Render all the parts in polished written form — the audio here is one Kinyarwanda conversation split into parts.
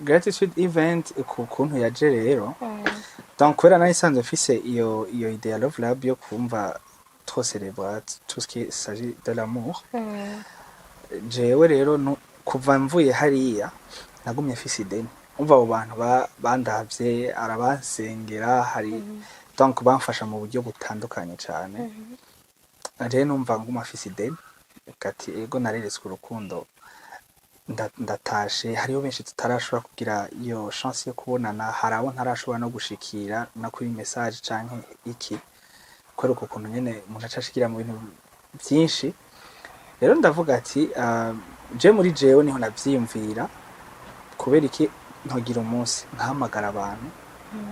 gratitude event kuntu yaje rero donc kubera nayo isanzwe mfise iyo idea love lab yo kumva trop célébrer tout ce qui s'agit de l'amour jewe rero kuva mvuye hariya nagumye mfise ideni umva abo bantu bandavye arabasengera hari donc bamfasha mu buryo butandukanye cyane rero numva nguma mfise ideni kati ego nareretswe urukundo ndatashe hariho benshi tutarashobora kugira iyo chance yo kubonana harabo ntarashobora no gushikira no kuri message canke iki kwero ukuntu nyene umuntu acashikira mu bintu byinshi rero ndavuga ati je muri jewe niho navyiyumvira kubera iki ntogira umunsi ntahamagara abantu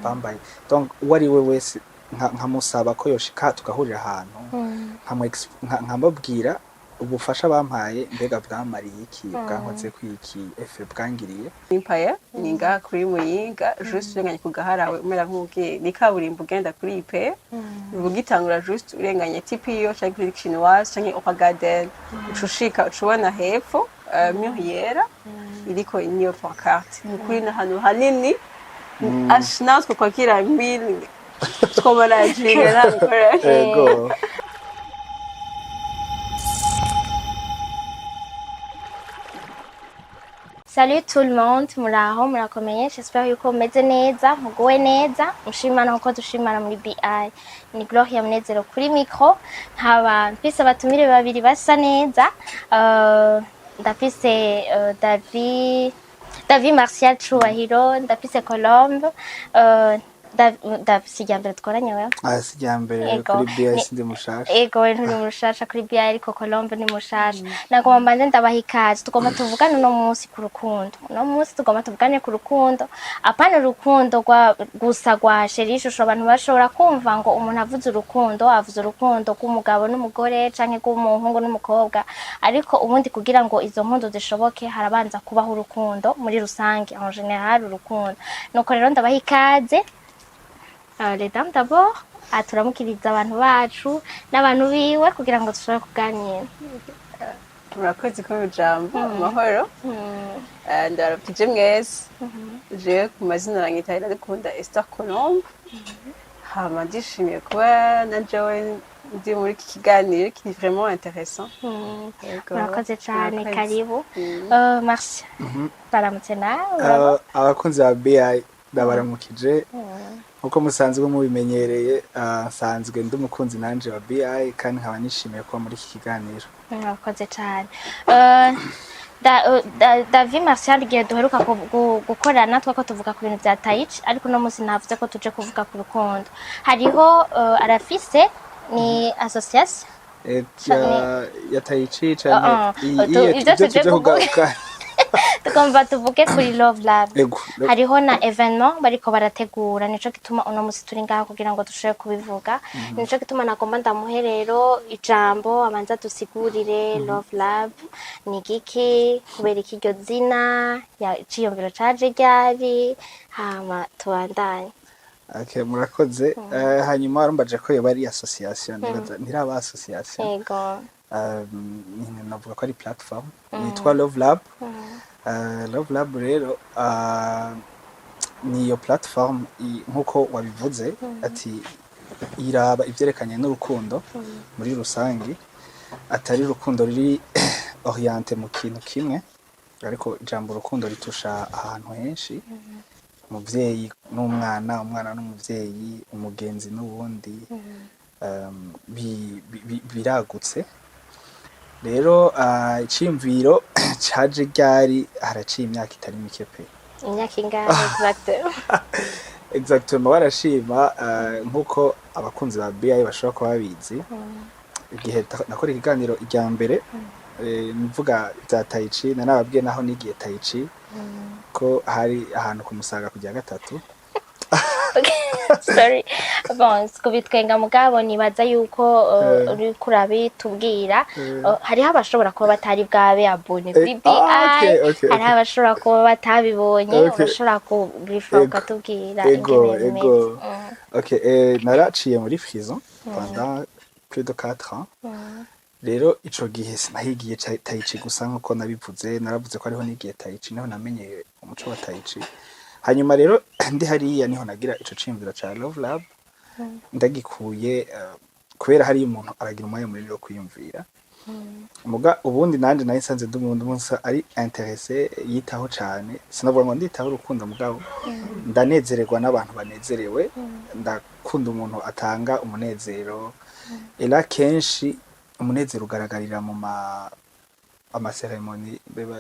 bambaye donc wari we wese nkamusaba ko yoshika tugahurira ahantu nkamubwira ubufasha bampaye mbega bwamariye iki bwankoze kwiki efe bwangiriye Empire ninga kuri Muyinga juste urenganye kugaharawe umera nk'ubwiye ni kaburimbo ugenda kuri ipe ubugitangura juste urenganye tipiyo cyangwa kuri chinoise cyangwa Opa Garden ucushika ucubona hepfo muriera iriko niyo pancarte ni kuri n'ahantu hanini ashnatwe kwakira 1000 twobona jingera ego Salut tout le monde, muraho murakomeye, j'espère yuko meze neza, muguwe neza, mushimana uko dushimana muri BI. Ni Gloria Munezero kuri micro, nkaba mfise abatumire babiri basa neza, ndafise David Martial Chouahiro, ndafise Colombe, sijambere twaranye wewe sijambere kuri BI sindi mushasha ego nturi mushasha kuri BI ariko Colombe ni mushasha nagomba mbanze ndabaha ikaze tugomba tuvugane no munsi ku rukundo no munsi tugomba tuvugane ku rukundo apana urukundo gusa gwa sherisho abantu bashobora kumva ngo umuntu avuze urukundo k'umugabo n'umugore canke k'umuhungu n'umukobwa ariko ubundi kugira ngo izo mpundu zishoboke harabanza kubaho urukundo muri rusange en general urukundo nuko rero ndabaha ikaze les dames d'abord turamukiriza abantu bacu n'abantu biwe kugira ngo dushobore kuganira murakoze ko ijambo amahoro ndarabije mwese je ku mazina yanyita iradukunda Esther Colombe hama ndishimiye kuba na Joe ndi muri iki kiganiro kiri vraiment intéressant murakoze cyane karibu merci baramutse nawe abakunzi ba BI ndabaramukije uko musanzwe mubimenyereye nsanzwe ndi umukunzi nanje wa BI kandi nkaba nishimiye kuba muri iki kiganiro murakoze cyane David Martial gihe duheruka gukorana twako tuvuga ku bintu bya Taichi ariko no munsi navuze ko tuje kuvuga ku rukundo hariho arafise ni association ya Taichi cyane iyo tuje kugaruka tugomba tuvuge kuri Love Lab hariho na evenement bariko barategura nico gituma uno musi turi ngaho kugira ngo dushobore kubivuga nico gituma nagomba ndamuherero ijambo abanza dusigurire Love Lab ni giki kubera iki iryo zina ya Iciyumviro caje ryari hama tubandanye Okay, murakoze hanyuma arumbaje ko yoba ari association ntiraba association yego navuga ko ari platform yitwa Love Lab Love Lab rero niyo platform nkuko wabivuze ati iraba ivyerekanye n'urukundo muri rusangi atari urukundo riri orienté mu kintu kimwe ariko ijambo urukundo ritusha ahantu henshi umuvyeyi n'umwana umwana n'umuvyeyi umugenzi n'ubundi biragutse rero Iciyumviro caje ryari haraciye imyaka itari mike pe imyaka ingahe exactement barashima nkuko abakunzi ba BI bashobora kuba babizi igihe nakora ikiganiro ijya mbere mvuga bya Taichi nanababwiye naho nigiye Taichi ko hari ahantu kumusaga kujya gatatu sorry bon kubitwenga mugabo nibaza yuko uri kurabitubwira hariho abashobora kuba batari bwabe abone BBI hariho abashobora kuba batabibonye bashobora kubifuka tubwira ingene bimeze okay naraciye muri prison pendant plus de 4 ans rero ico gihe sinahigiye taichi gusa nkuko nabivuze, naravuze ko ariho nigiye taichi, niho namenye umuco wa taichi. Hanyuma rero ndi hariya niho nagira ico ciyumviro ca Love Lab, ndagikuye kubera hari umuntu aragira umwanya munini wo kwiyumvira. Muga ubundi nanje nayisanze ndumundi munsi ari intéressé yitaho cyane, sinavuga ngo nditaho urukundo mugabo ndanezererwa n'abantu banezerewe, ndakunda umuntu atanga umunezero. Era kenshi umunezero ugaragarira mu amaseremoni beba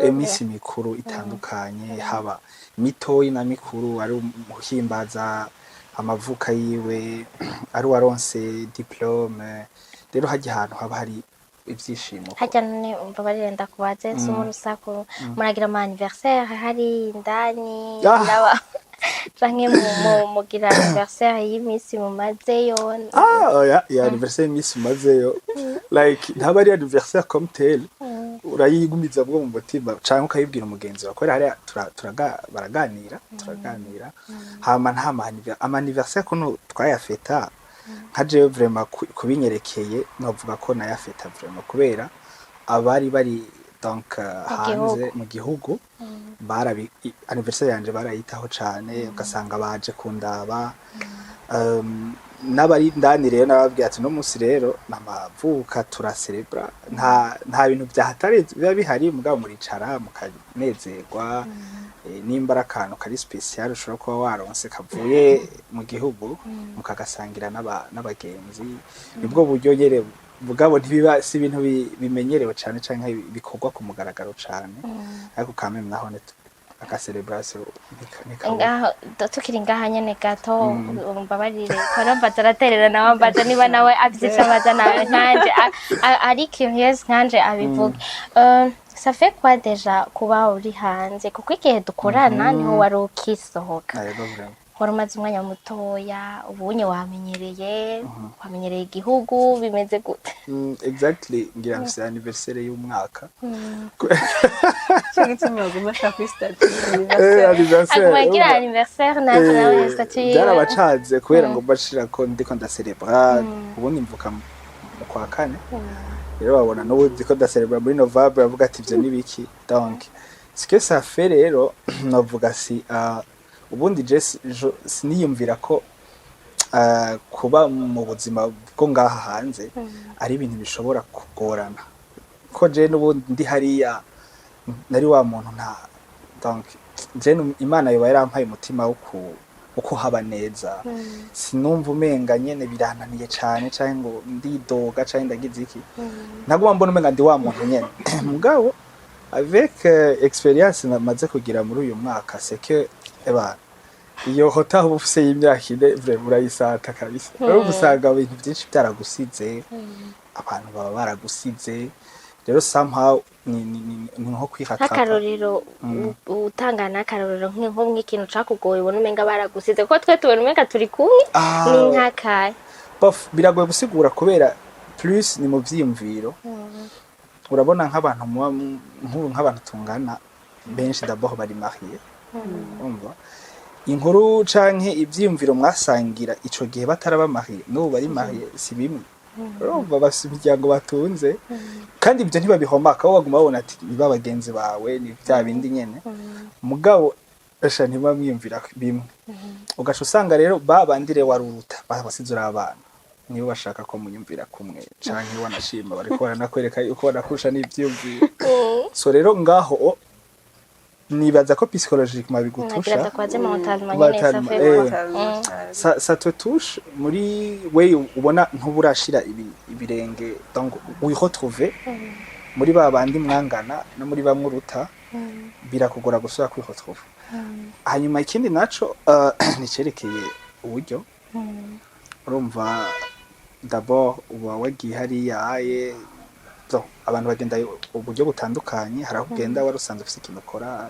imisi mikuru itandukanye, haba mitoyi na mikuru, ari umuhimbaza amavuka yiwe, ari waronse diplome. Rero hajya ahantu haba hari ibyishimo. Hajya none umva barenda kubaze urusaku, muragira ama anniversaire hari indani ndaba canke mugira anniversaire y'imisi mumazeyo. Ya anniversaire y'imisi mumazeyo, like ntaba ari anniversaire comme tel, urayigumiza bwo mu mutima canke ukayibwira umugenzi wawe, kubera hari baraganira hama nta anniversaire kuno twayafeta nka jewe vraiment kubinyerekeye novuga ko nayafeta vraiment kubera abari bari donc hanze mu gihugu barabi anniversaire yanje barayitaho cane, ugasanga baje kundaba n'abari ndani rero nababwiye ati no musi rero namavuka turacelebra, nta bintu byahatari biba bihari, mugabo muricara mukanezerwa. Nimba akantu kari special ushobora kuba waronse kavuye mu gihugu mukagasangira n'abagenzi, nibwo buryo nyere mugabo ntibiba si ibintu bimenyerewe cyane canke bikorwa ku mugaragaro cyane, ariko kamwe naho aka celebration ngaho tukiri ngaha nyene gato umbabarire koramba taraterera nawe mbaje niba nawe avyitse amaza nawe nkanje ari curious nkanje abivuga. Ça fait quoi déjà kuba uri hanze, kuko igihe dukorana niho wari ukisohoka, wari umaze umwanya mutoya, ubunye wamenyereye igihugu bimeze gute? Exactly, ngira mfise anniversaire y'umwaka. Akumagira anniversaire nawe statut byarabacanze kubera ngo mbashira ko ndiko ndacelebra, ubundi mvuka mu kwa kane. Rero babona no diko ndacelebra muri November, bavuga ati ivyo nibiki. Donc ce que ça fait rero navuga si ubundi je siniyumvira ko kuba mu buzima bwo ngaha hanze ari ibintu bishobora kugorana, ko je n'ubundi ndi hariya nari wa muntu nta. Donc je Imana yoba yarampaye umutima uko haba neza, sinumva umenga nyene birananiye cyane canke ngo ndidoga canke ndagize iki, naguma mbona umenga ndi wa muntu nyene. Mugabo avec experience namaze kugira muri uyu mwaka, c'est que iyo hota ufise y'imyaka ine vraiment urayisata kabisa, rero gusanga ibintu byinshi byaragusize, abantu baba baragusize. Rero somehow ni nko kwihata akarorero utangana akarorero nko mw'ikintu cakugoye ubona umenga baragusize, kuko twe tubona umenga turi kumwe ni nkakaye biragoye gusigura kubera plus ni mu vyiyumviro. Urabona nk'abantu nk'abantu tungana benshi d'abord bari marié, umva inkuru canke ivyiyumviro mwasangira ico gihe bataraba marié n'ubu bari marié si bimwe. Urumva bafise imiryango batunze, kandi ibyo ntibabihomaka, aho baguma babona ati niba bagenzi bawe ni bya bindi nyene, mugabo esha ntibamwiyumvira bimwe. Ugasha usanga rero babandire waruruta basizura abana nibo bashaka ko munyumvira kumwe canke wanashima bariko baranakwereka uko banakurusha n'ivyiyumviro. So rero ngaho nibaza ko psychologiquement bigutusha, ça te touche muri we ubona ntuburashira ibirenge, donc oui retrouver muri babandi mwangana no muri bamwe birakugora gusura kwi retrouver. Hanyuma ikindi naco nicerekeye uburyo, urumva d'abord uba wagiye hariya aye abantu bagenda uburyo butandukanye, hari aho ugenda warusanze ufise ikintu ukora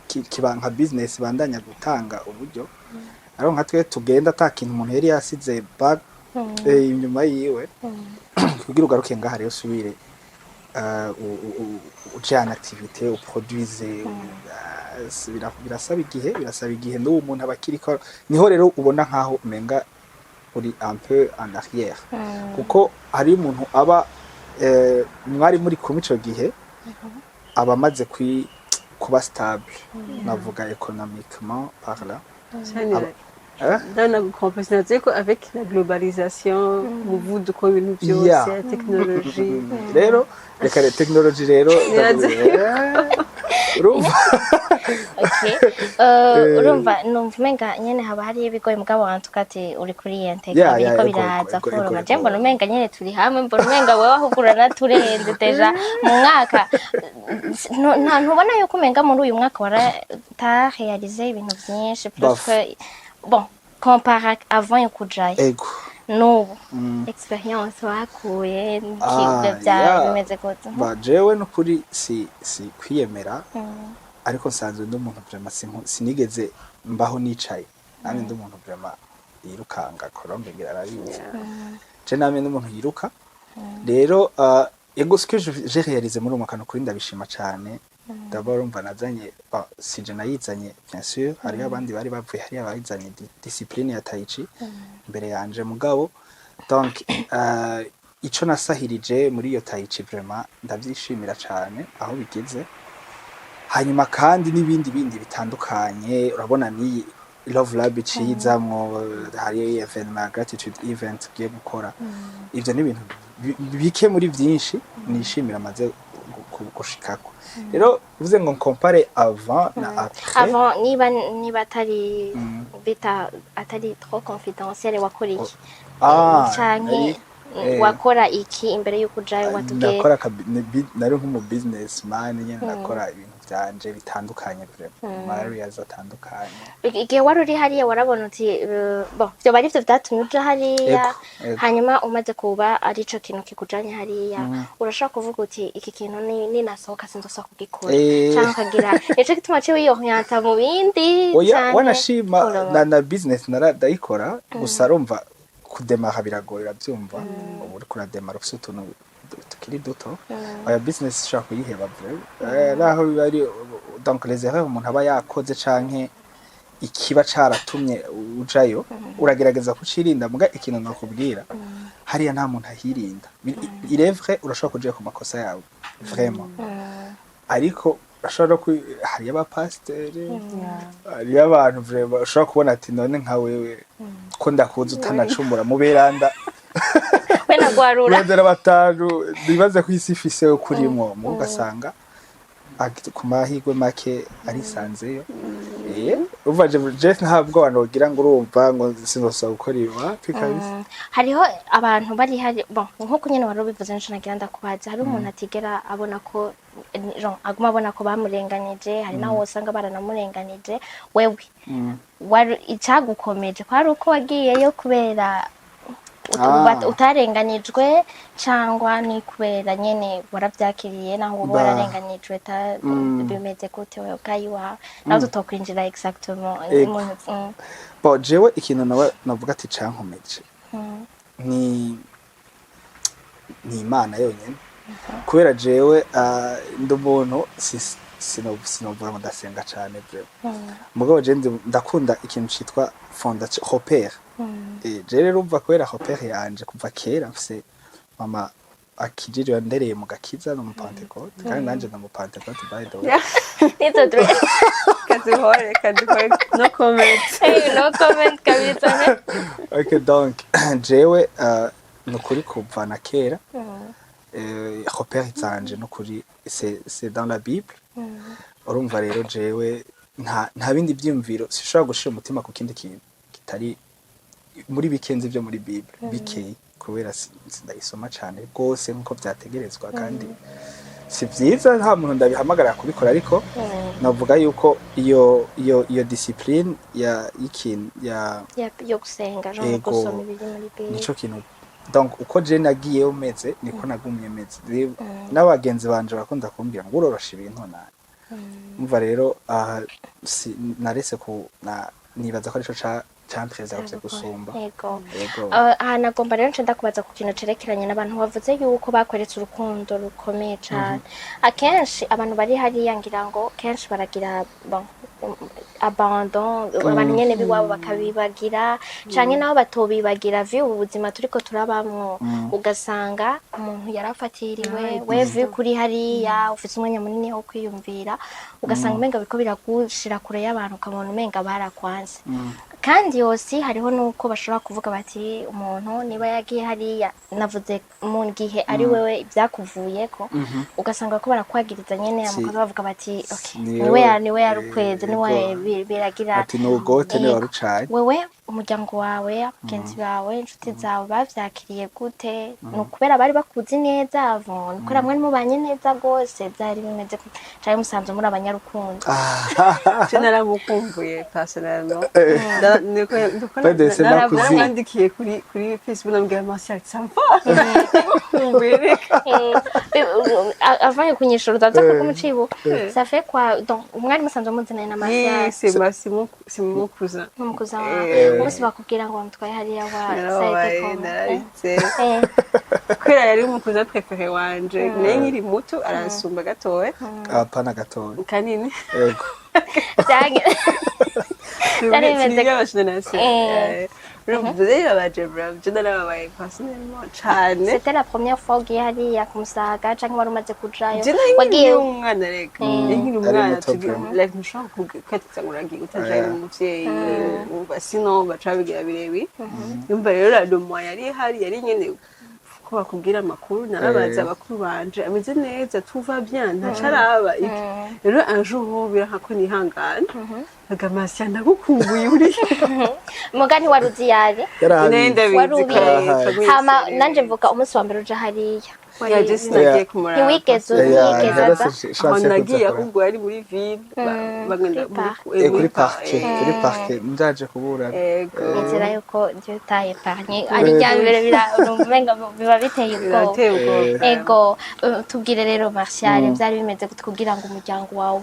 kiba nka business bandanya gutanga uburyo, ariko nka twe tugenda atakintu umuntu yari yasize back inyuma yiwe kugira ugaruke ngaha rero subire ujana activité uproduise, birasaba igihe n'uwo muntu abakiriko, niho rero ubona nkaho umenga uri un peu en arrière kuko hari umuntu aba mwari muri kumwe ico gihe aba amaze kuba stable navuga économiquement par là Dans compensation avec la globalisation umuvuduko w'ibintu byose technologie rero reka technologie rero urumva numva umenga nyene haba hari ibigoye mugabo wantu kati uri kuri yenteka biriko biraza kuruma je mbona umenga nyene turi hamwe mbona umenga wewe ahugura naturenze deja mu mwaka ntubona yuko umenga muri uyu mwaka wararealize ibintu byinshi presque bon comparé avant yo kujayo ego n'ubu experience wakuye n'ikibwe bya bimeze gute jewe no kuri si kwiyemera ariko nsanzwe ndi umuntu vraiment sinigeze mbaho nicaye nami ndi umuntu vraiment yirukanga Colombe ngira arabizi je nami ndi umuntu yiruka rero ego ce que j'ai réalisé muri umwaka kuri ndabishima cyane d'abord umva nazanye si je nayizanye bien sûr hari abandi bari bavuye hari abayizanye discipline ya tai chi imbere yanje mugabo donc ico nasahirije muri iyo tai chi vraiment ndavyishimira cyane aho bigeze hanyuma kandi n'ibindi bitandukanye urabona ni Love Lab cizamwo hari evenement gratitude event giye gukora ivyo ni ibintu bike muri byinshi nishimira maze gushikako rero uvuze ngo compare avant na après avant niba atari bita atari trop confidentiel wakora iki canke wakora iki imbere yuko ujayo watubwira nakora nari nk'umu businessman nyene nakora ibintu byanje bitandukanye vraiment areas atandukanye igihe wari uri hariya warabona uti bon byo bari byo byatumye uja hariya hanyuma umaze kuba ari ico kintu kikujanye hariya urashaka kuvuga uti iki kintu ni nasohoka sinzosa kugikora cyangwa kagira ico gituma cyo wiyohnyata mu bindi cyane wanashima na business naradayikora gusa arumva kudemara biragorera byumva ubu kurademara ufite utuntu tukiri duto aya business shaka kuyiheba raho bari donc les erreurs umuntu aba yakoze canke ikiba caratumye ujayo uragerageza kucirinda muga ikintu nakubwira hariya nta muntu ahirinda il est vrai urashaka kuja ku makosa yawe vraiment ariko urashaka hari aba pasteur hari abantu vraiment ushaka kubona ati none nka wewe ko ndakuza utanacumura mu beranda wena gwarura ndera batanu bibaze ku isi ifise kurimo mu gasanga ku mahigwe make ari sanzeyo uvaje Jeff ntabwo wanogira ngo urumva ngo sinosa gukora iwa pikabisa hariho abantu bari hari bon nkuko nyene wari bivuze nje nagira ndakubaza hari umuntu atigera abona ko aguma abona ko bamurenganije hari naho usanga baranamurenganije wewe wari icagukomeje kwari uko wagiyeyo kubera utarenganijwe cyangwa ni kubera nyene warabyakiriye naho uba wararenganijwe bimeze gute wewe kayiwa naho tutokwinjira exactement bo jewe ikintu nawe navuga ati cankomeje ni Imana yonyene kubera jewe ndi umuntu sinovuga ngo ndasenga cyane byo mugabo je ndakunda ikintu citwa fondation repère je rero umva kubera repère yanje kuva kera mfise mama akijiriwe ndereye mu gakiza no mu Pentecote kandi nanje na mu Pentecote by the way it's a dream kaduhore no comment kabisa okay donc jewe nukuri kuva na kera repère zanje nukuri c'est dans la Bible urumva rero jewe nta bindi byumviro sishobora gushira umutima ku kindi kintu kitari muri bikenze byo muri Bible bikeye kubera sindayisoma cyane rwose nkuko byategerezwa kandi si byiza nta muntu ndabihamagara kubikora ariko navuga yuko iyo discipline yo gusenga no gusoma ibiri muri Bible nico kintu donc uko je nagiye umeze niko nagumye meze n'abagenzi banje bakunda kumbwira ngo urorosha ibintu nane umva rero narese ku nibaza ko arico campreza kuvye gusumba yego nagomba rero nce ndakubaza ku kintu cerekeranye n'abantu bavuze yuko bakweretse urukundo rukomeye cyane akenshi abantu bari hariya ngira ngo kenshi baragira bon abandon abantu nyene biwabo bakabibagira canke nabo batobibagira vi ubuzima turiko turabamwo ugasanga umuntu yarafatiriwe wevi kuri hariya ufite umwanya munini wo kwiyumvira ugasanga umenga biko biragushira kure y'abantu ukabona umenga barakwanze kandi yose hariho nuko bashobora kuvuga bati umuntu niba yagiye hariya navuze mu gihe ari wewe ibyakuvuyeko ugasanga ko barakwagiriza nyene amukaza bavuga bati okay niwe yarukweze niwe biragira ati nugote ni warucaye wewe umuryango wawe abagenzi bawe inshuti zawe bavyakiriye gute nukubera bari bakuzi neza avon ukora mwe mubanye neza gose byari bimeze cyane musanze muri abanyarukundo je naramukumbuye personnellement narandikiye kuri Facebook nambwira Martial sampa kumbuye avant kunyishura uzaza kumucibo ça fait quoi donc umwari musanze muzana na Martial c'est mon cousin bose bakubwira ngo mutwaye hariya wa saite kwera yari umukuza prefere wanje naye nkiri muto aransumba gatoya apana gatoya kanini yego Dari bimeze C'était la première fois ugiye hariya ku Musaga canke wari umaze kujayo wagiye umwana reka nkiri umwana like nshaka kwatanguragiye utajaye umuvyeyi umva sino bacabigira birebi yumva rero radomo yari nyene ko bakubwira amakuru narabaza abakuru banje ameze neza tuva bien ntacaraba rero un jour birahako nihangana Agamasi ndagukumbuye uri mugani waruzi yari nenda bizi hama nanje mvuga umunsi wa mbere uja hariya just nagiye kumuraba ntiwigeze nagiye ahubwo yari muri ville bagenda kuri parke ndaje kubura inzira yuko Dieu t'a épargné ari ryambere birumvenga biba biteye ubwoba ego tubwire rero Martial byari bimeze kugira ngo umuryango wawe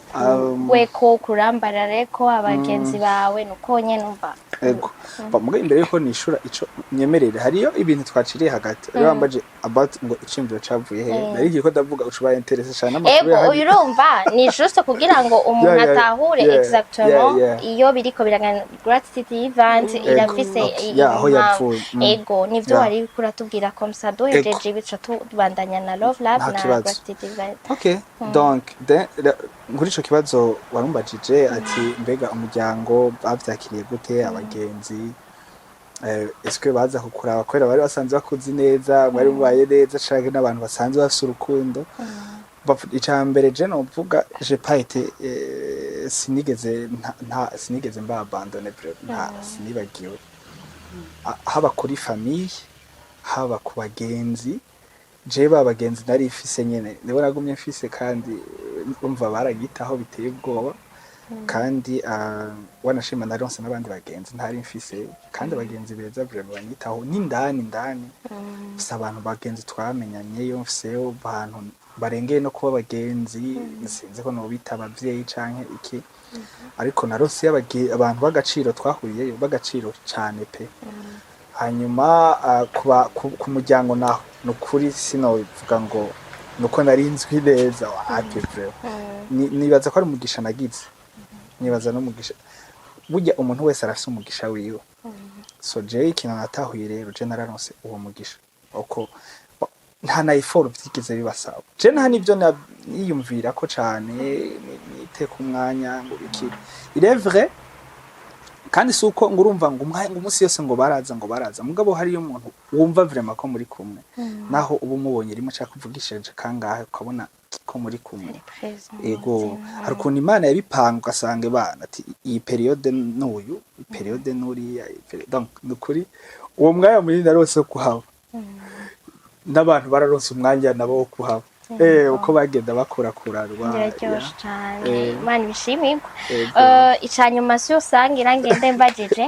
weko kurambarare ko abagenzi bawe nuko nyene numva ego bamuga imbere yuko nishura ico nyemerere hariyo ibintu twaciriye hagati rero bambaje about ngo iciyumviro cavuye he nari ko ndavuga ucuba interesse cyane amakuru ego urumva ni juste kugira ngo umuntu atahure exactement iyo biriko biragana gratitude event irafise ego nivyo wari kuratubwira comme ça dohejeje bica tubandanya na love lab na gratitude event okay donc nguri ico kibazo warumbajije ati mbega umuryango bavyakiriye gute abagenzi est-ce que baza kukuraba kwera bari basanzwe bakuzi neza mwari mubaye neza canke n'abantu basanzwe bafite urukundo icambere je no mvuga je pas été sinigeze mba abandonné nta sinibagiwe haba kuri famille haba ku bagenzi je babagenzi nari ifise nyene nibo nagumye mfise kandi umva baragitaho biteye ubwoba kandi wanashima naronse n'abandi bagenzi ntari mfise kandi abagenzi beza vraiment banyitaho n'indani gusa abantu bagenzi twamenyanye yo mfiseyo abantu barengeye no kuba bagenzi sinzi ko no bita abavyeyi canke iki ariko naronse abantu bagaciro twahuriyeyo bagaciro cyane pe hanyuma ku muryango naho nukuri sino bivuga ngo nuko narinzwi neza wapi vraiment nibaza ko ari umugisha nagize nibaza no mugisha burya umuntu wese arafise umugisha wiwe so je ikintu natahuye rero je nararonse uwo mugisha uko nta na effort byigeze bibasaba je nta nivyo niyumvira ko cane niteka umwanya ngo biki il est vrai kandi suko ngurumva ngo umunsi yose ngo baraza mugabo hari umuntu wumva vraiment ko muri kumwe naho ubu mubonye rimwe cyaka kuvugishije kangahe ukabona ko muri kumwe ego hari ukuntu Imana yabipanga ugasanga bana ati iyi periode n'uyu periode n'uriya donc nukuri uwo mwanya muri narose kuhaba n'abantu bararonse umwanya nabo wo kuhaba uko bagenda bakurakurarwa biraryoshye cyane Imana ibishimirwa icanyuma si usanga irangende mbagije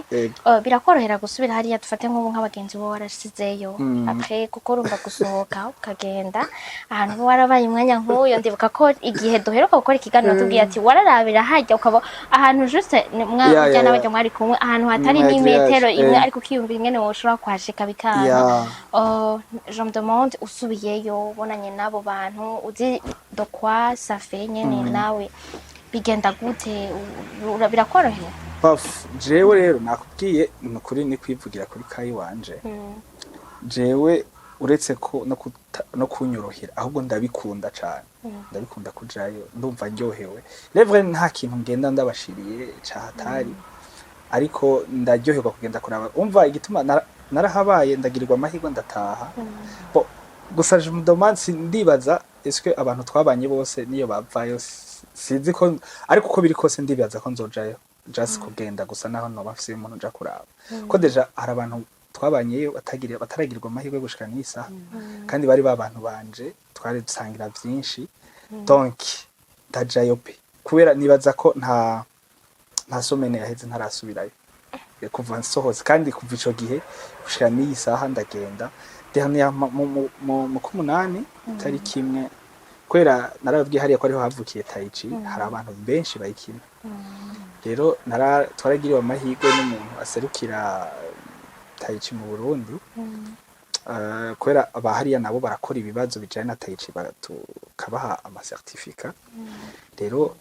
birakorohera gusubira hariya dufate nk'ubu nk'abagenzi bo warashizeyo après kuko urumva gusohoka ukagenda ahantu warabaye umwanya nk'uyo ndibuka ko igihe duheruka gukora ikiganiro tubwiye ati wararabira hajya ukaba ahantu juste mwajya n'abajya mwari kumwe ahantu hatari n'imetero imwe ariko ukiyumvira ingene woshobora kuhashika bikanga je me demande usubiyeyo ubonanye nabo bantu uzi de quoi ça fait nyene nawe bigenda gute birakorohera paf jewe rero nakubwiye nukuri ni kwivugira kuri kayi wanje jewe uretse ko no kunyorohera ahubwo ndabikunda cyane ndabikunda kujayo ndumva ndyohewe revre nta kintu ngenda ndabashiriye cyahatari ariko ndaryoherwa kugenda kuraba umva igituma narahabaye ndagirirwa amahirwe ndataha gusa je mudomansi ndibaza eske abantu twabanye bose niyo bavayo sinzi ko ariko uko biri kose ndibaza ko nzojayo just kugenda gusa naho no bafise umuntu nja kuraba ko deja hari abantu twabanyeyo bataragirirwa amahirwe gushika n'isaha kandi bari babantu banje twari dusangira byinshi donc ndajayo pe kubera nibaza ko nta somene yaheze ntarasubirayo kuva nsohoze kandi kuva ico gihe gushika n'isaha ndagenda dernier mu kumunani tariki imwe kwera narababwiye hariya ko ariho havukiye Taichi hari abantu benshi bayikina rero twaragiriwe amahirwe n'umuntu aserukira Taichi mu Burundi kwera abahariya nabo barakora ibibazo bijanye na Taichi tukabaha ama certificat rero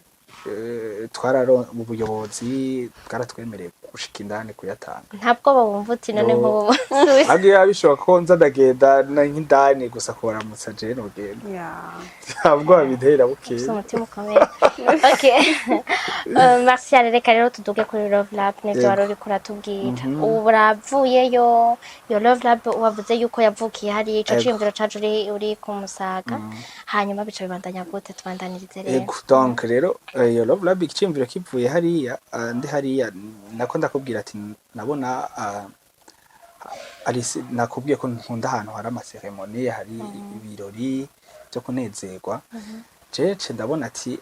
mu buyobozi bwaratwemereye gushika indani kuyatanga ntabwo bumva uti none nk'ubu agiye abishobora ko nza ndagenda nk'indani gusa kubaramutsa je no genda ntabwo babintera bukeye umutima ukomeye okay Martial reka rero tuduge kuri Love Lab n'ibyo wari uri kuratubwira ubu buravuyeyo yo Love Lab wavuze yuko yavukiye hari ico ciyumviro caje uri ku Musaga hanyuma bica bibandanya gute tubandanirize rero donc rero yo Love Lab iciyumviro kivuye hariya ndi hariya nako ndakubwira ati nabona ari nakubwiye ko nkunda ahantu hari amaseremoni hari ibirori byo kunezerwa jeje ndabona ati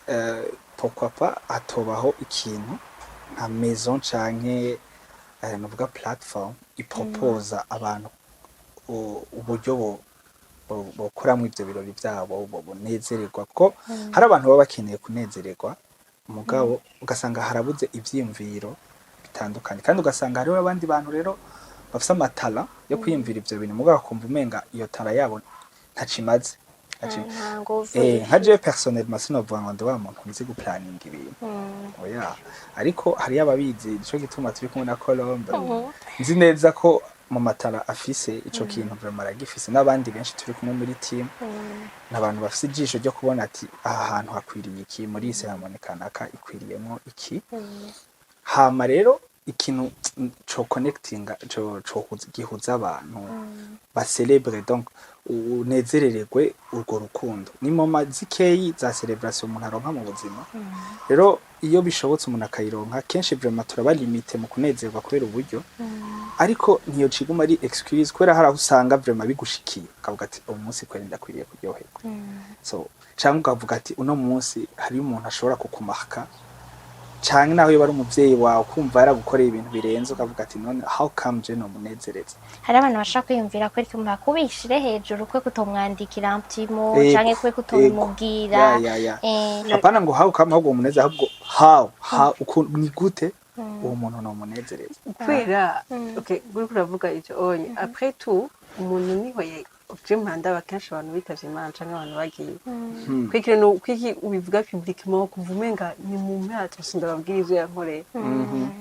pourquoi pas atobaho ikintu nka maison canke nuvuga platform iproposa abantu uburyo bokuramwe ivyo birori byabo bonezererwa ko hari abantu baba bakeneye kunezererwa umugabo ugasanga harabuze ivyiyumviro bitandukanye kandi ugasanga hariho abandi bantu rero bafise amatala yo kwiyumvira ivyo bintu mugabo kumva umenga iyo tala yabo ntacimaze nka je personnellement sinovuga ngo ndi wa muntu nzi guplaninga ibintu oya ariko hari ababizi nico gituma turi kumwe na Colombe nzi neza ko mu matala afise ico kintu vraiment aragifise n'abandi benshi turi kumwe muri team n'abantu bafise ijisho ryo kubona ati aha hantu hakwiriye iki muri ise hamonekanaka ikwiriyemo iki hama rero ikintu co connectinga co gihuza abantu ba celebre donc unezerererwe urwo rukundo ni moma zikeyi za celebration umuntu aronka mu buzima rero iyo bishobotse umuntu akayironka kenshi vraiment turaba limite mu kunezerwa kubera uburyo ariko niyo ciguma ari excuse kubera hari aho usanga vraiment bigushikiye ukavuga ati umunsi kweri ndakwiriye kuryoherwa so cyangwa ukavuga ati uno munsi hari umuntu ashobora kukumarka cyane naho yaba ari umuvyeyi wawe kumva yaragukoreye ibintu birenze ukavuga ati none how come je no munezereza hari abantu bashaka kwiyumvira ko ariko kubishire hejuru kwe kutomwandikira mptimo canke kwe kutomubwira apana ngo how come ahubwo munezeza ahubwo how ni gute uwo muntu no munezereza kwera okay guri kuravuga icyo onye après tout umuntu niho Mpanda bakenshi abantu bitavye Imana canke abantu bagiye kwikire no kwiki ubivuga publiquement kuvumenga ni mu mpatso sindababwira ivyo yankoreye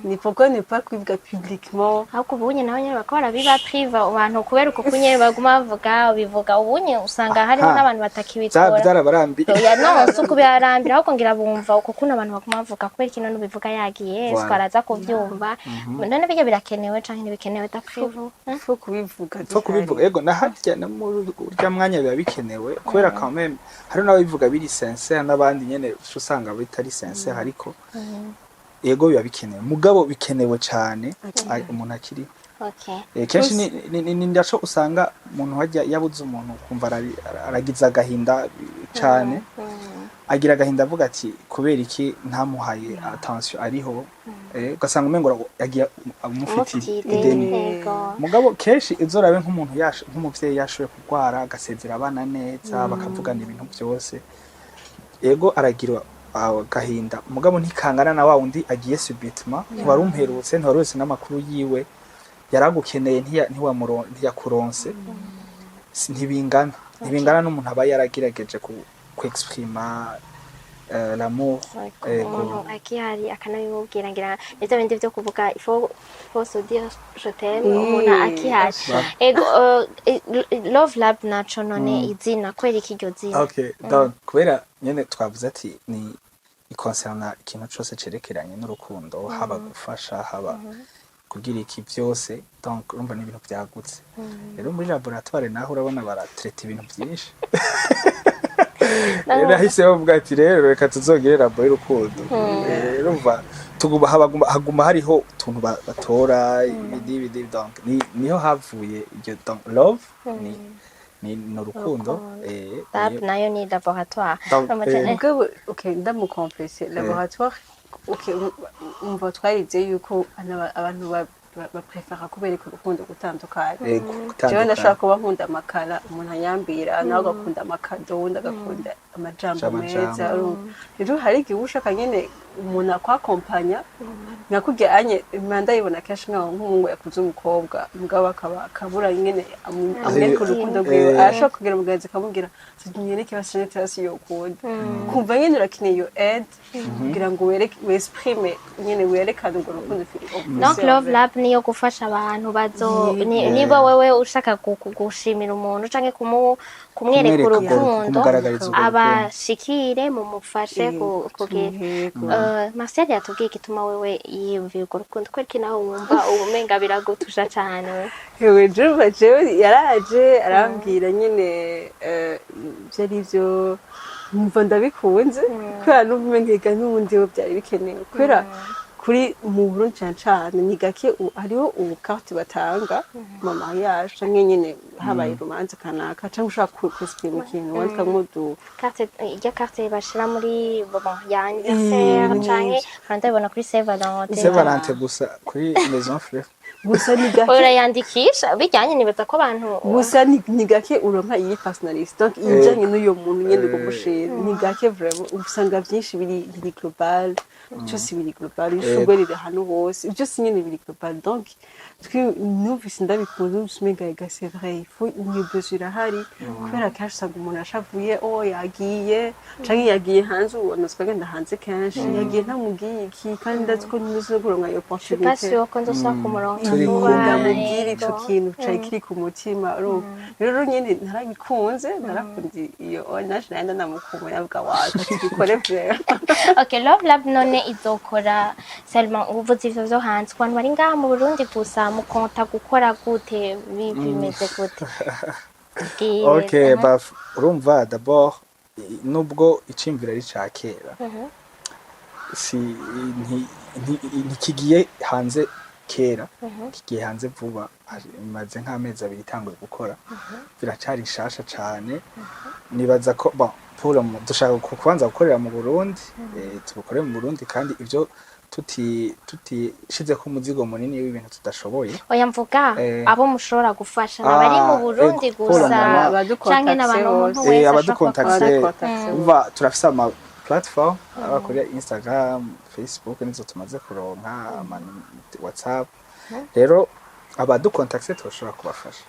ni pourquoi ne pas kubivuga publiquement ahubwo ubunye naho nyene bakora biba prive abantu kubera uko kunye baguma bavuga ubivuga ubunye usanga hari n'abantu batakibitora byarabarambi ya no suko byarambira ahubwo ngira bumva uko kuna abantu baguma bavuga kubera kino nubivuga yagiye twaraza kuvyumva none bijya birakenewe canke ntibikenewe ta prive fo kubivuga yego na harya urya mwanya biba bikenewe kubera quand même hari nawe bivuga biri sincere n'abandi nyene usanga bitari sincere ariko yego biba bikenewe mugabo bikenewe cyane umuntu akiri kenshi ni ndaco usanga umuntu hajya yabuze umuntu kumva aragiza agahinda cyane agira agahinda avuga ati kubera iki ntamuhaye attention ariho ugasanga umengo yagiye amufitiye ideni mugabo kenshi izorabe nk'umuntu nk'umuvyeyi yashoye kugwara agasezera abana neza bakavugana ibintu byose yego aragira agahinda mugabo ntikangana na wa undi agiye subitement ntiwarumperutse ntiwarose n'amakuru yiwe yaragukeneye ntiyakuronse ntibingana n'umuntu aba yaragerageje ku exprima l'amour umuntu akihari akanabimubwira ngira nivyo bindi vyo kuvuga faut se dire je t'aime umuntu akihari ego love lab naco none izina kwera ikiryo zina okay donc kubera nyene twavuze ati ni ikoncerna ikintu cose cerekeranye n'urukundo haba gufasha haba kugira iki byose donc urumva ni ibintu byagutse rero muri laboratoire naho urabona baratreta ibintu byinshi rero hise bavuga ati rero reka tuzogere labo y'urukundo urumva haguma hariho utuntu batora ibidi donc niho havuye iryo donc love ni urukundo lab nayo ni laboratoire ubwo okay ndamukomplese laboratoire okay umva twarize yuko abantu baprefera kubereka urukundo gutandukanye jewe ndashaka kuba nkunda amakara umuntu anyambira nawe agakunda amakado wundi agakunda amajambo meza rero hari igihe ushaka nyene umuntu akwakompanya nakubwiye anye imanda yibona kenshi nk'umuhungu yakuze umukobwa mugabo akaba akabura nyene amwereka urukundo rwiwe ashaka kugira mugenzi akamubwira tunyereke basinete hasi yo kundi kumva nyene urakeneye iyo aide kugira ngo wesprime nyene werekane urwo rukundo donc love lab niyo gufasha abantu niba wewe ushaka gushimira umuntu canke kumwereka urukundo abashikire mumufashe kugira Marcel yatubwiye igituma wewe yiyumvira urwo rukundo kwereka naho wumva ubumenga biragutusha cyane yewe jewe yaraje arambwira nyine byari byo numva ndabikunze kubera n'ubumenga n'ubundi byari bikenewe kubera kuri mu Burundi cyane ni gake hariho ubukarte batanga mu mariage canke nyene habaye romance kanaka canke ushaka kwesprima ikintu wandika mudu carte bashira muri ya anniversaire canke ndabona kuri Saint Valentin gusa kuri Maison Fleur gusa ni gake urayandikisha bijyanye nibaza ko abantu gusa ni gake uronka iyi personalist donc ijanye n'uyo muntu nyene gumushira ni gake vraiment usanga byinshi biri global cyose biri global ishugwe riri hano hose byose nyene biri global donc numvise ndabikunze umusumega c'est vrai il faut une besoin hari kubera kaje usanga umuntu ashavuye yagiye canke yagiye hanze ubona twagenda hanze kenshi yagiye ntamubwiye iki kandi ndazi ko nizo kuronka iyo opportunité pasi yo konzo sa kumuronka ndamubwira ico kintu cari kiri ku mutima rero nyene narabikunze narakunze iyo naje nanda namukumbuye avuga waza tubikore vrema okay love lab none izokora seulement uvuze ivyo vyo hanze kwantu bari ngaha mu Burundi gusa mukonta gukora gute bimeze gute okay baf urumva d'abord nubwo iciyumviro ari ca kera si ntikigiye hanze kera kigiye hanze vuba imaze nk'amezi abiri itanguye gukora biracari shasha cane nibaza ko bon dushaka kubanza gukorera mu Burundi tubukorera mu Burundi kandi ivyo tutishize ko umuzigo munini w'ibintu tudashoboye oya mvuga abo mushobora gufasha nabari mu Burundi gusa canke n'abantu umuntu wese abadukontakte umva turafise ama platform abakorera Instagram Facebook nizo tumaze kuronka WhatsApp rero abadukontakte tushobora kubafasha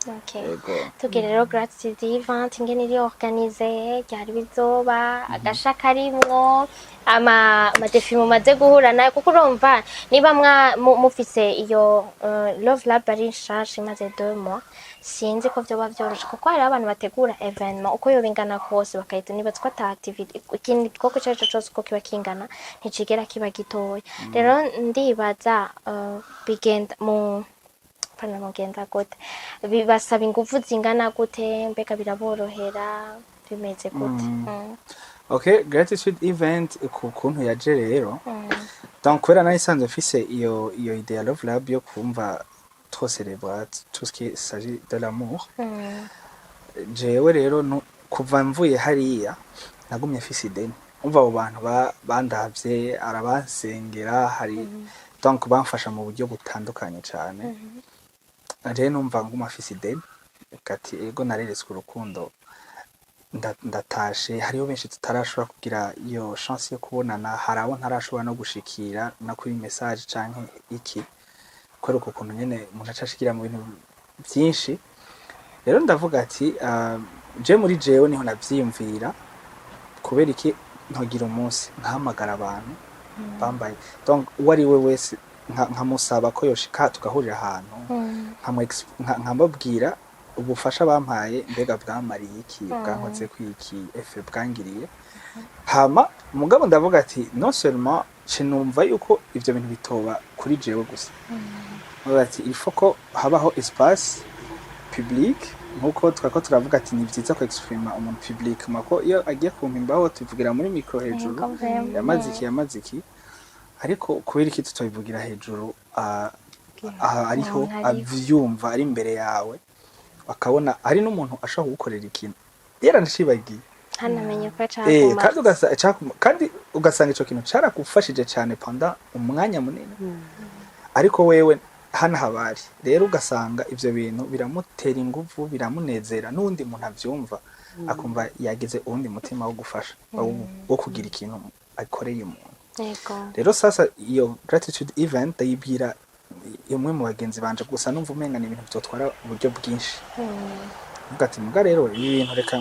tugire rero gratis event ingene iri organize ryari bizoba agasha karimwo amadefi mumaze guhura nayo kuko urumva niba mufise iyo love lab ari nshasha imaze 2 mois sinzi ko vyoba vyoroshe kuko hari abantu bategura evenement uko yo bingana kose bakayita niba twata activity ikindi koko cyaje cyose uko kiba kingana nticigera kiba gitoya rero ndibaza bigenda mu mugenda gute bibasaba ingufu zingana gute mbega biraborohera bimeze gute okay gratitude event kuntu yaje rero donc kubera nayisanze mfise iyo idée ya love lab yo kumva trop célébrer tout ce qui s'agit de l'amour jewe rero kuva mvuye hariya nagumye mfise idée umva abo bantu bandavye arabasengera hari donc bamfasha mu buryo butandukanye cyane rero numva nguma mfise idée kati ego nareretswe urukundo ndatashe hariho benshi tutarashobora kugira iyo chance yo kubonana harabo ntarashobora no gushikira no kuri message canke iki kwero ukuntu nyene umuntu acashikira mu bintu byinshi rero ndavuga ati je muri jewe niho navyiyumvira kubera iki ntogira umunsi ntahamagara abantu bambaye donc uwari we wese nkamusaba ko yoshika tugahurira ahantu nkamubwira ubufasha bampaye mbega bwamariye iki bwankoze kwiki efe bwangiriye hama mugabo ndavuga ati non seulement cinumva yuko ivyo bintu bitoba kuri jewe gusa ati il faut ko habaho espace public nkuko twako turavuga ati ni vyiza ko exprima umuntu public mako iyo agiye kumpimbaho tuvugira muri micro hejuru yamaziki ariko kubera iki tutobivugira hejuru ariho avyumva ari imbere yawe akabona ari n'umuntu ashaka gukorera ikintu yaranashibagiye hanamenye ko kandi ugasanga ico kintu carakufashije cyane panda umwanya munini ariko wewe hana habari rero ugasanga ivyo bintu biramutera inguvu biramunezera n'undi muntu avyumva akumva yagize uwundi mutima wo gufasha wo kugira ikintu akoreye umuntu rero sasa iyo gratitude event ayibwira imwe mu bagenzi banje gusa numva umenga ni ibintu byotwara uburyo bwinshi ugati muga rero ibintu reka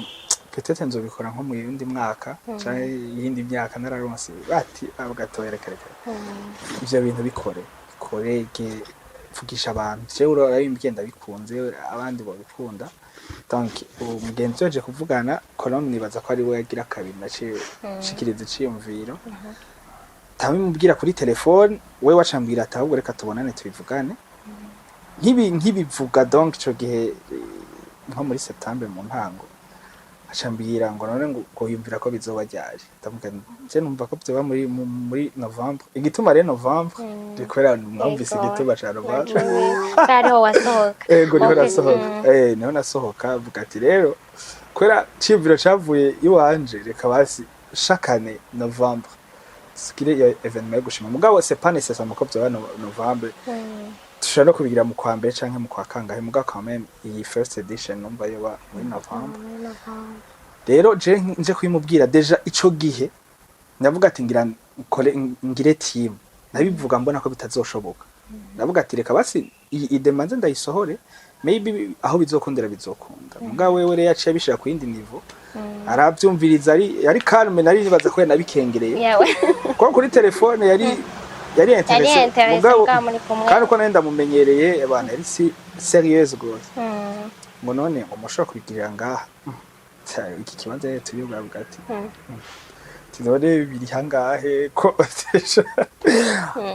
petete nzobikora nko mu yindi mwaka cyangwa yindi myaka nararonse bati abagatoyerekereka ivyo bintu bikorege vugisha abantu cyo urabimbye ndabikunze abandi babikunda donc umugenzi waje kuvugana Colombe nibaza ko ari we yagira kabiri naciye shikiriza Iciyumviro tamubwira kuri telefone we wacambira atahubwo reka tubonane tubivugane nkibivuga donc ico gihe nko muri September mu ntango acambira ngo none ngo yumvira ko bizoba ryaje ndavuga je numva ko byoba muri November igituma rero November rikwera mwumvise igituma ca November kariho wasohoka ego niho nasohoka niho nasohoka vuga ati rero kwera Iciyumviro cavuye iwanje reka basi shakane November sikire ya evenement yo gushima mugabo c'est pas nécessairement ko byoba November tushobora no kubigira mu kwa mbere canke mu kwa kangahe mugabo quand même iyi first edition numva yoba muri November rero je nje kwimubwira deja ico gihe ndavuga ati ngire team nabivuga mbona ko bitazoshoboka ndavuga ati reka basi iyi idemanze ndayisohore maybe aho bizokundira bizokunda mugabo wewe rero yaciye bishira ku yindi niveau aravyumviriza ari calme nari nibaza ko nabikengereye ko kuri telefone yari interesse mugabo kandi ko nenda mumenyereye abantu yari serious gose ngo none ngo mushaka kwigirira ngaha iki kibanza rero tuyoga bwati tizore biri hangahe ko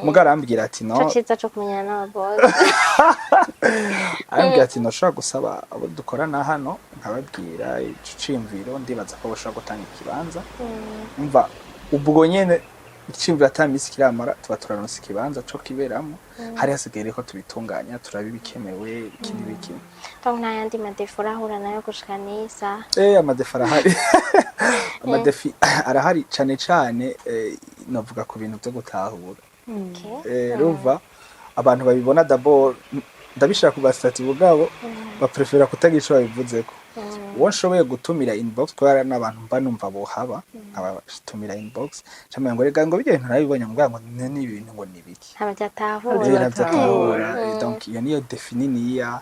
mugarambira ati no ciza cyo kumenya n'aboss ambira ati no shaka gusaba abo dukorana hano nkababwira Iciyumviro ndibaza ko bashaka gutanga ikibanza umva ubwo nyene Iciyumviro atamisi kiramara tuba turaronse ikibanza cyo kiberamo hari hasigaye ko tubitunganya turabibikenewe ikindi biki donc nta yandi madefora ahura nayo gushikanisa amadefora ahari amadefi arahari cane novuga ku bintu byo gutahura ruva abantu babibona d'abord ndabishaka kubasitati bugabo baprefera kutagira ico babivuzeko uwo nshoboye gutumira inbox kwara n'abantu mba numva bo haba abatumira inbox cyangwa ngo rega ngo bijye ibintu nabibonye ngo ni ibintu ngo nibiki ntababyatahura donc iyo niyo definini ya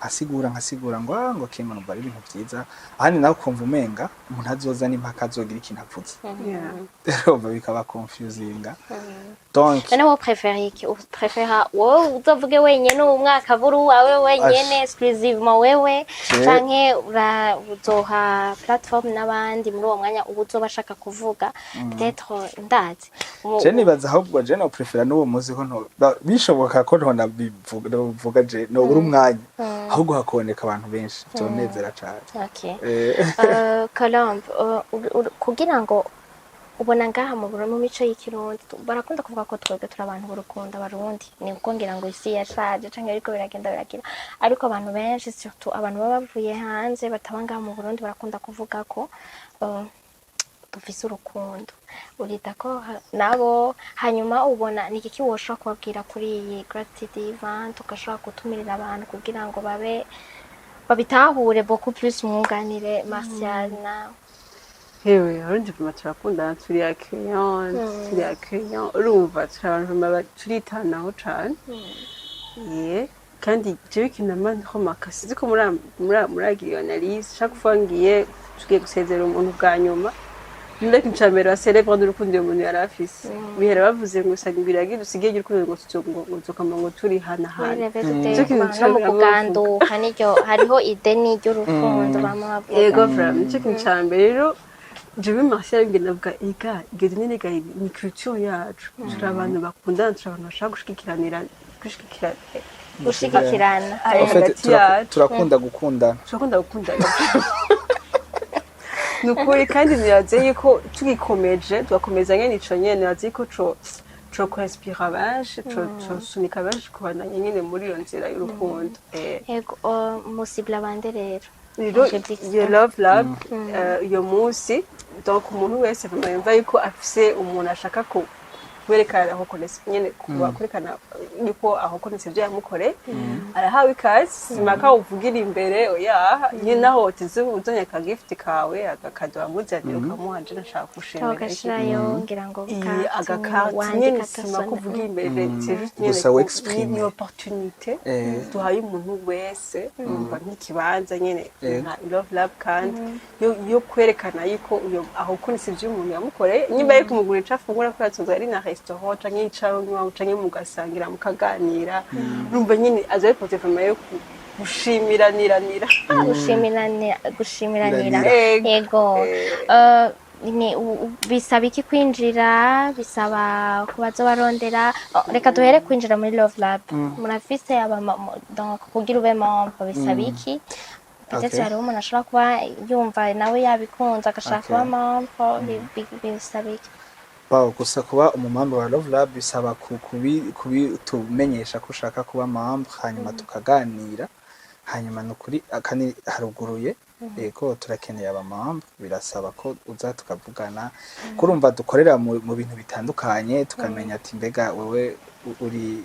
nkasigura ngo kingo numva ari ibintu byiza ahandi nawe kumva umenga umuntu azoza n'impaka azogira ikintu avuze rero bikaba confusing donc none wo prefera wo uzovuge wenyene umwaka buru wawe wenyene exclusivement wewe canke uzoha platform n'abandi muri uwo mwanya ubuzobashaka kuvuga peut-être ndazi je nibaza ahubwo je no prefera n'uwo muzi ko bishoboka ko ntona bivuga je no buri umwanya ahubwo hakoboneka abantu benshi byonezera cyane Colombe kugira ngo ubona ngaha mu mico y'ikirundi barakunda kuvuga ko twebwe turi abantu b'urukundo abarundi ni uko ngira ngo isi yashaje canke ariko biragira ariko abantu benshi surtout abantu baba bavuye hanze bataba ngaha mu Burundi barakunda kuvuga ko dufise urukundo urita ko nabo hanyuma ubona ni iki woshaka kubabwira kuri iyi gratitude event ugashaka gutumirira abantu kugira ngo babitahure beaucoup plus mwunganire Martial na hewe arundi vuma turakundana turi accueillant urumva turitanaho cane kandi jewe kinama nkomaka sizi ko muragira analyse chaque fois ngiye tugiye gusezera umuntu bwa nyuma ndaki ncambere wa celebre n'urukundo umuntu yari afise bihera bavuze ngo usanga ibiragi dusigaye urukundo ngo nzokama ngo turi hana no mu kuganduka niryo hariho ide ry'urukundo bama bavuga yego vraiment nicyo kintu cambere rero jewe Martial ngenda vuga ega igeze nyene ga ni culture yacu turi abantu bakundana turi abantu bashaka gushigikirana turakunda gukundana nukuri kandi niraze yuko tugakomeza nyene ico nyene niraze yuko co kwinspira benshi co sunika benshi kubandanya nyene muri iyo nzira y'urukundo yego musibla bande rero iyo love iyo munsi donc umuntu wese yumva yuko afise umuntu ashaka ko kwerekana aho konese nyene kuba kwerekana yuko aho konese byo yamukore arahawe ikaze simaka uvugira imbere oya nyine aho utize uzonya ka gift kawe agakado amuzanira ukamuhanje nashaka gushimira ukashirayo ngira ngo agakati nyine simaka uvugira imbere c'est nyine ni opportunité duhaye umuntu wese umva nk'ikibanza nyene nka love kandi yo kwerekana yuko aho konese byo umuntu yamukore nyimba yo kumugurira cafungura ko yatunze ari na restaurant canke icaro nywa canke mugasangira mukaganira numva nyine azaye portefeuille yo gushimiranira yego ni bisaba iki kwinjira bisaba kubazo barondera reka duhere kwinjira muri Love Lab murafise donc kugira ube membre bisaba iki peut-être hari umuntu ashobora kuba yumva nawe yabikunze agashaka kuba membre bisaba iki gusa kuba umumambo wa Love Lab bisaba kubitumenyesha ko ushaka kuba membre hanyuma tukaganira hanyuma nukuri akani haruguruye yego turakeneye abamambo birasaba ko uza tukavugana kurumva dukorera mu bintu bitandukanye tukamenya ati mbega wewe uri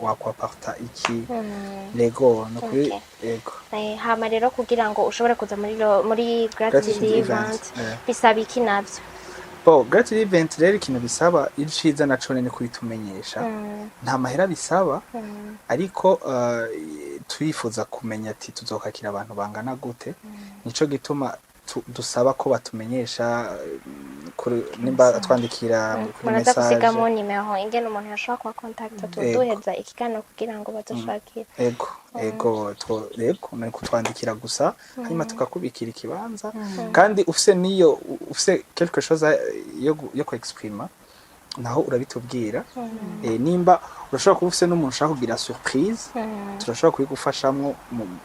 wakwaparta iki lego nukuri yego hama rero kugira ngo ushobore kuza muri gratitude event bisaba iki navyo gratitude event rero ikintu bisaba iciza na cone ni kubitumenyesha nta mahera bisaba ariko twifuza kumenya ati tuzokakira abantu bangana gute nico gituma dusaba ko batumenyesha nimba twandikira kuri message murazakusigamo nimero ingene umuntu yashobora kuba contact tuduheza ikiganiro kugira ngo bazoshakire ego ni kutwandikira gusa hanyuma tukakubikira ikibanza kandi ufise quelque chose yo ko exprima naho urabitubwira nimba urashobora kuba ufise n'umuntu ushaka kugira surprise turashobora kubigufashamwo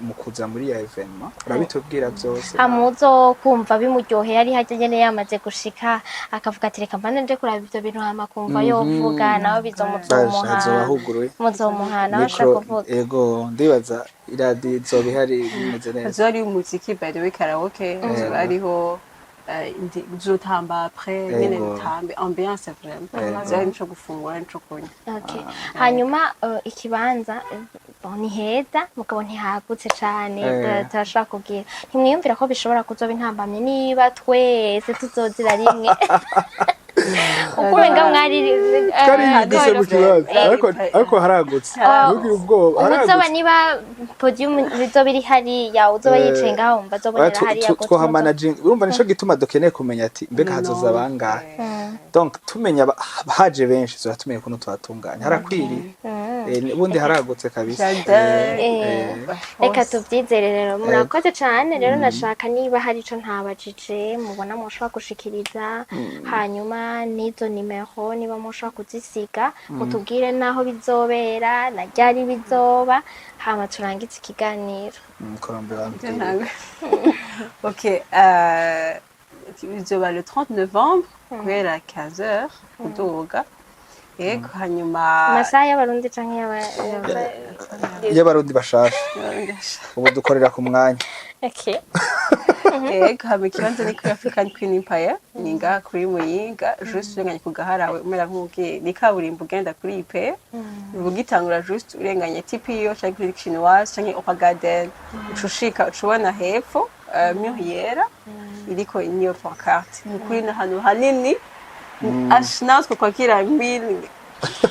mu kuza muri ya evenement urabitubwira byose amuzo kumva bimuryoheye ari hajye nyene yamaze gushika akavuga ati reka mbane nje kuraba ivyo bintu hama kumva yovuga nawe muzomuha nawe ashaka kuvuga ego ndibaza iradi zobihari bimeze neza azari umuziki by the way karaoke ariho uzotamba après nyene tambe ambiance vraiment zari nico gufungura nico kunya hanyuma ikibanza ni heza mugabo ntihagutse cane turashaka kugira ntimwiyumvira ko bishobora kuzoba intambamye niba twese tuzozira rimwe ukumenga mwari hadise mu kibanza ariko haragutse nugira ubwoba uzoba niba podium bizoba iri hariya uzoba yicaye ngaho mba zobonera hariya two managing urumva nico gituma dukeneye kumenya ati mbega hazoza bangahe donc tumenya haje benshi zo tumenye ko twatunganya harakwiri ubundi haragutse kabisa reka tubyizere rero murakoze cyane rero nashaka niba hari ico ntabajije mubona mushobora gushikiriza hanyuma nizo nimero niba mushobora kuzisiga mutubwire naho bizobera na ryari bizoba hama turangize ikiganiro ok bizoba le 30 novembre guhera 15h kuduga yego hanyuma masaha y'abarundi canke y'abarundi bashasha ubu dukorera ku mwanya yego hama ikibanza ni kuri African Queen Empire ni ngaha kuri Muyinga juste urenganye ku gaharawe umera nk'ubwiye ni kaburimbo ugenda kuri ipe ubugitangura juste urenganye tipiyo canke kuri chinoise canke Opa Garden ucushika ucubona hepfo mur yera iriko niyo pancarte ni kuri n'ahantu hanini ashnasko kwakira mbili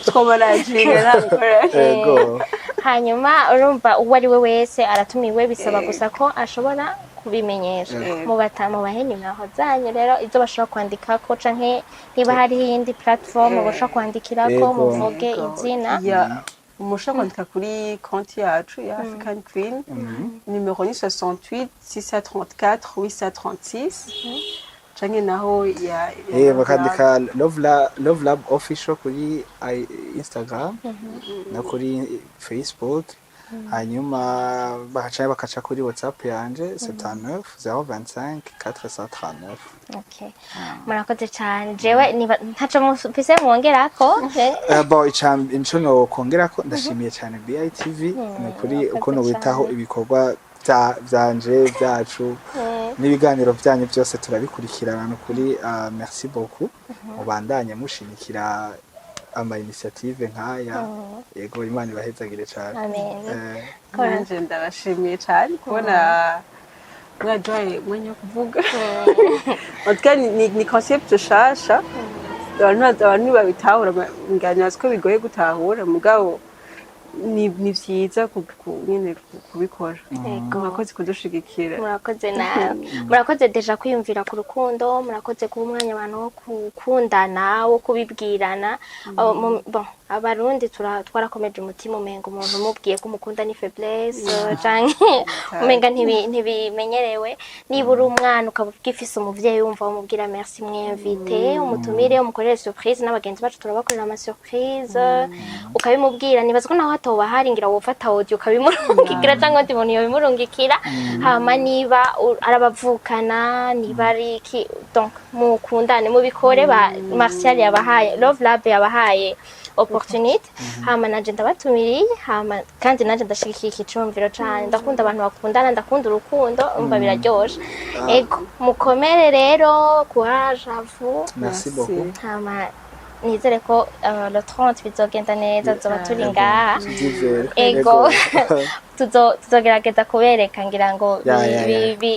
twobona yego hanyuma urumva uwo ari we wese aratumiwe bisaba gusa ko ashobora kubimenyesha mu bahe nimero zanyu rero izo bashobora kwandikako canke niba hariho iyindi platform bashobora kwandikirako muvuge izina mushobora kwandika kuri konti yacu ya African Queen numero ni 68 634 836 canke naho ya bakandika Love Lab official kuri Instagram no kuri Facebook hanyuma bakaca kuri WhatsApp yanje 79 025 439. Okay. Murakoze cyane. Jewe ntaco mufise mwongerako. Bo inco no kongerako ndashimiye cyane BITV ni kuri uko no witaho ibikorwa byanje byacu n'ibiganiro byanyu byose turabikurikirana kuri merci beaucoup mubandanye mushimikira ama initiative nkaya yego Imana ibahezagire cyane. Amen. Nanje ndabashimiye cyane kubona mwajoye mwenye kuvuga otka ni concept shasha abantu babitahura nganya ko bigoye gutahura mugabo ni vyiza nyene kubikora. Murakoze kudushigikira. Murakoze nawe. Murakoze deja kwiyumvira ku rukundo, murakoze kuba umwanya abantu wo gukundana, wo kubibwirana. Bon, abarundi twarakomeje umutima umenga umuntu umubwiye ko umukunda ni faiblesse canke umenga ntibimenyerewe. Nibura umwana ukabufise umuvyeyi wumva umubwira merci mwinvite, umutumire umukorere surprise n'abagenzi bacu turabakorera ama surprise ukabimubwira nibaza ko naho toba hari ngira wofata audio ukabimurungikira cyangwa ndi muntu yobimurungikira hama niba arabavukana niba ariki donc mukundane mubikore ba Martial yabahaye Love Lab yabahaye opportunity hama nanje ndabatumiriye hama kandi nanje ndashigikiye Iciyumviro cyane ndakunda abantu bakundana ndakunda urukundo umva biraryoshe ego mukomere rero courage à vous. Merci beaucoup. Hama nizere ko le 30 bizogenda neza zoba turi ngaha ego tuzogerageza kubereka ngira ngo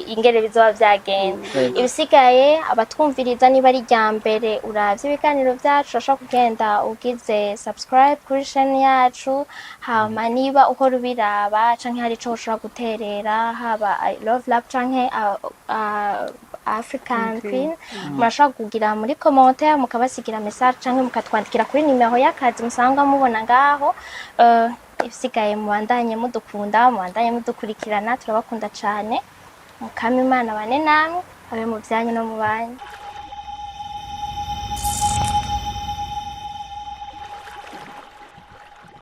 ingere bizoba byagenda ibisigaye abatwumviriza niba ari rya mbere uravye ibiganiro byacu urashobora kugenda ugize subscribe kuri channel yacu hama niba uhora ubiraba canke hari ico ushobora guterera haba I Love Lab canke African Queen murashobora kugira muri commentaire mukabasigira message canke mukatwandikira kuri nimero y'akazi musanga mubona ngaho ibisigaye mubandanye mudukunda mubandanye mudukurikirana turabakunda cyane mukama Imana bane namwe abe mu byanyu no mu banyu.